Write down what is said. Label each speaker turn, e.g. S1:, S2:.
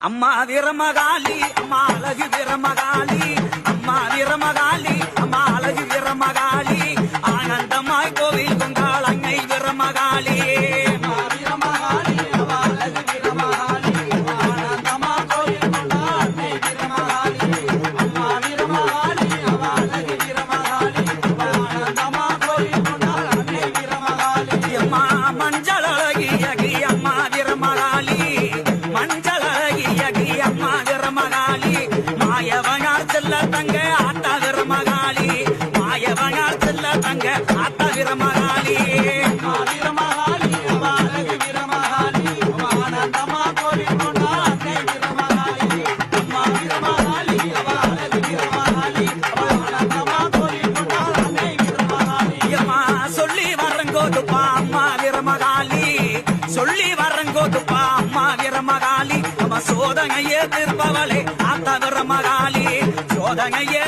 S1: அம்மா வீரமகாளி அம்மா அழகு வீரமகாளி அம்மா வீரமகாளி அம்மா அழகு வீரமகாளி ஆனந்தமாய் கோவில் கொண்டாள் அன்னை வீரமகாளி மஞ்சள் அழகியகி அம்மா வீரமகாளி மஞ்சள் அழகியகி அம்மா வீரமகாளி மாயவனார் செல்ல தங்க ஆத்தா வீரமகாளி மாயவனார் செல்ல தங்க ஆத்தா வீரமகாளி சொல்லி வரங்கோதுப்பா அம்மா வீரமகாளி சொல்லி வரங்கோதுப்பா அம்மா வீரமகாளி நம்ம சோதனையே தீர்ப்பவளே ஆத்தா வீரமகாளி சோதனையே